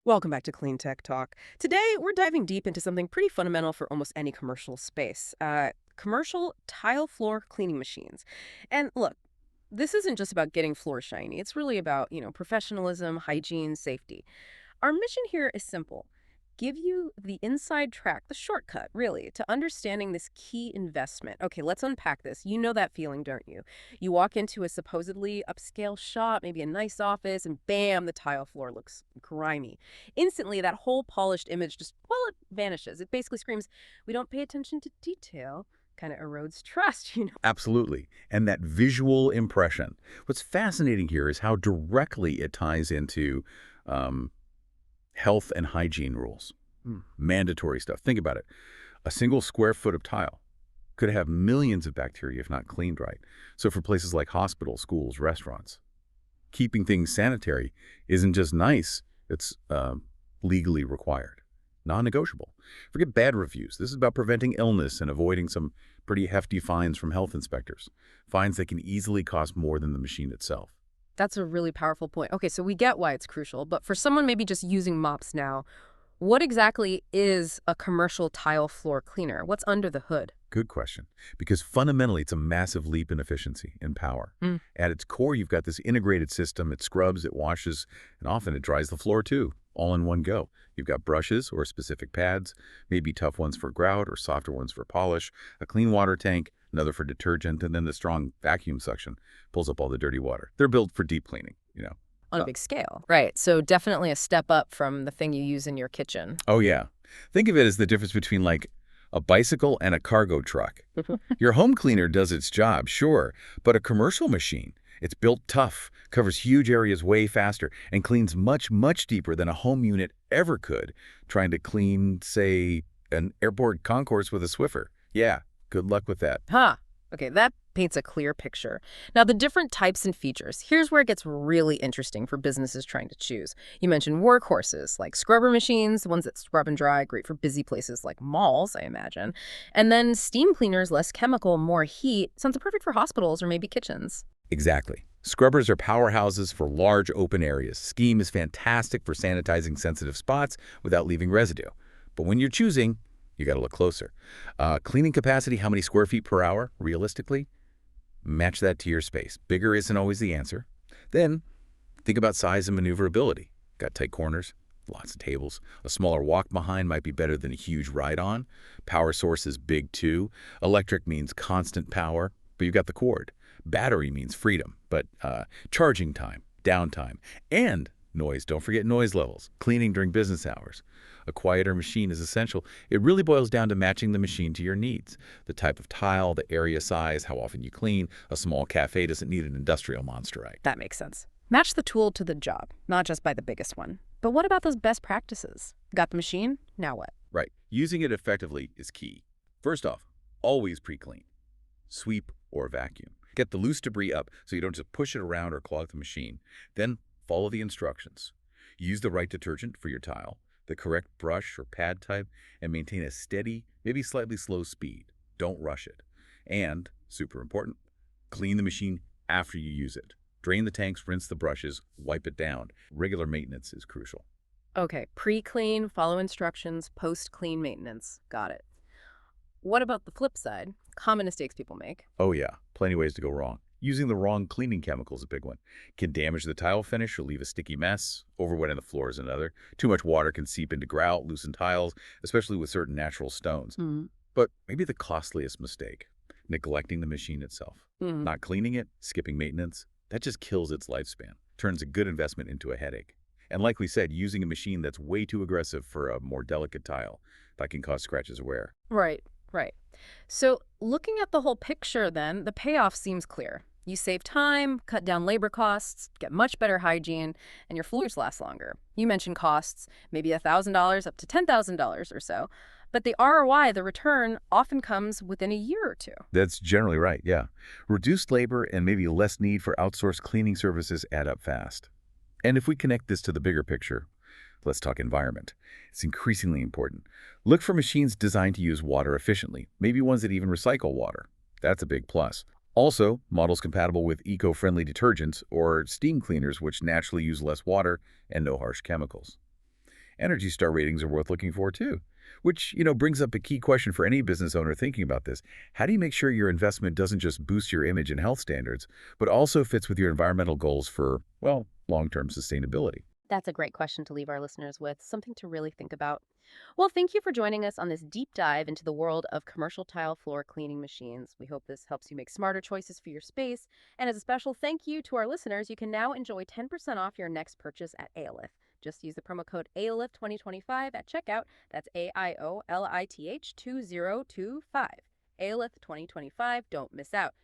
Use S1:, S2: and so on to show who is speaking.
S1: Welcome back to Clean Tech Talk. Today, we're diving deep into something pretty fundamental for almost any commercial space commercial tile floor cleaning machines. And look, this isn't just about getting floors shiny, it's really about, professionalism, hygiene, safety. Our mission here is simple: give you the inside track, the shortcut, really, to understanding this key investment. Okay, let's unpack this. You know that feeling, don't you? You walk into a supposedly upscale shop, maybe a nice office, and bam, the tile floor looks grimy. Instantly, that whole polished image just, well, it vanishes. It basically screams, we don't pay attention to detail. Kind of erodes trust, you know?
S2: Absolutely. And that visual impression. What's fascinating here is how directly it ties into um, health and hygiene rules. Mandatory stuff. Think about it. A single square foot of tile could have millions of bacteria if not cleaned right. So for places like hospitals, schools, restaurants, keeping things sanitary isn't just nice, it's legally required. Non-negotiable. Forget bad reviews. This is about preventing illness and avoiding some pretty hefty fines from health inspectors. Fines that can easily cost more than the machine itself.
S1: That's a really powerful point. Okay, so we get why it's crucial, but for someone maybe just using mops now, what exactly is a commercial tile floor cleaner? What's under the hood?
S2: Good question. Because fundamentally, it's a massive leap in efficiency and power.
S1: Mm.
S2: At its core, you've got this integrated system. It scrubs, it washes, and often it dries the floor too, all in one go. You've got brushes or specific pads, maybe tough ones for grout or softer ones for polish, a clean water tank, another for detergent, and then the strong vacuum suction pulls up all the dirty water. They're built for deep cleaning.
S1: On a big scale. Right, so definitely a step up from the thing you use in your kitchen.
S2: Oh, yeah. Think of it as the difference between like a bicycle and a cargo truck. Your home cleaner does its job, sure, but a commercial machine, it's built tough, covers huge areas way faster, and cleans much, much deeper than a home unit ever could, trying to clean, say, an airport concourse with a Swiffer. Yeah, good luck with that.
S1: Huh. Okay, that paints a clear picture. Now, the different types and features. Here's where it gets really interesting for businesses trying to choose. You mentioned workhorses, like scrubber machines, the ones that scrub and dry, great for busy places like malls, I imagine. And then steam cleaners, less chemical, more heat. Sounds perfect for hospitals or maybe kitchens.
S2: Exactly. Scrubbers are powerhouses for large open areas. Steam is fantastic for sanitizing sensitive spots without leaving residue. But when you're choosing, you got to look closer. Cleaning capacity, how many square feet per hour, realistically? Match that to your space. Bigger isn't always the answer. Then, think about size and maneuverability. Got tight corners, lots of tables. A smaller walk behind might be better than a huge ride-on. Power source is big too. Electric means constant power, but you've got the cord. Battery means freedom, but charging time, downtime, and noise. Don't forget noise levels. Cleaning during business hours. A quieter machine is essential. It really boils down to matching the machine to your needs. The type of tile, the area size, how often you clean. A small cafe doesn't need an industrial monster, right?
S1: That makes sense. Match the tool to the job, not just by the biggest one. But what about those best practices? Got the machine? Now what?
S2: Right. Using it effectively is key. First off, always pre-clean. Sweep or vacuum. Get the loose debris up so you don't just push it around or clog the machine. Then follow the instructions. Use the right detergent for your tile, the correct brush or pad type, and maintain a steady, maybe slightly slow speed. Don't rush it. And, super important, clean the machine after you use it. Drain the tanks, rinse the brushes, wipe it down. Regular maintenance is crucial.
S1: Okay, pre-clean, follow instructions, post-clean maintenance. Got it. What about the flip side? Common mistakes people make.
S2: Oh yeah, plenty ways to go wrong. Using the wrong cleaning chemical is a big one. Can damage the tile finish or leave a sticky mess. Overwetting the floor is another. Too much water can seep into grout, loosen tiles, especially with certain natural stones. But maybe the costliest mistake, neglecting the machine itself. Not cleaning it, skipping maintenance, that just kills its lifespan. Turns a good investment into a headache. And like we said, using a machine that's way too aggressive for a more delicate tile, that can cause scratches or wear.
S1: Right, right. So looking at the whole picture then, the payoff seems clear. You save time, cut down labor costs, get much better hygiene, and your floors last longer. You mentioned costs, maybe $1,000 up to $10,000 or so. But the ROI, the return, often comes within a year or two.
S2: That's generally right, yeah. Reduced labor and maybe less need for outsourced cleaning services add up fast. And if we connect this to the bigger picture, let's talk environment. It's increasingly important. Look for machines designed to use water efficiently, maybe ones that even recycle water. That's a big plus. Also, models compatible with eco-friendly detergents or steam cleaners which naturally use less water and no harsh chemicals. Energy Star ratings are worth looking for too. Which brings up a key question for any business owner thinking about this. How do you make sure your investment doesn't just boost your image and health standards, but also fits with your environmental goals for, well, long-term sustainability?
S1: That's a great question to leave our listeners with, something to really think about. Well, thank you for joining us on this deep dive into the world of commercial tile floor cleaning machines. We hope this helps you make smarter choices for your space. And as a special thank you to our listeners, you can now enjoy 10% off your next purchase at Aolith. Just use the promo code AOLITH 2025 at checkout. That's AIOLITH 2025. Aolith 2025. Don't miss out.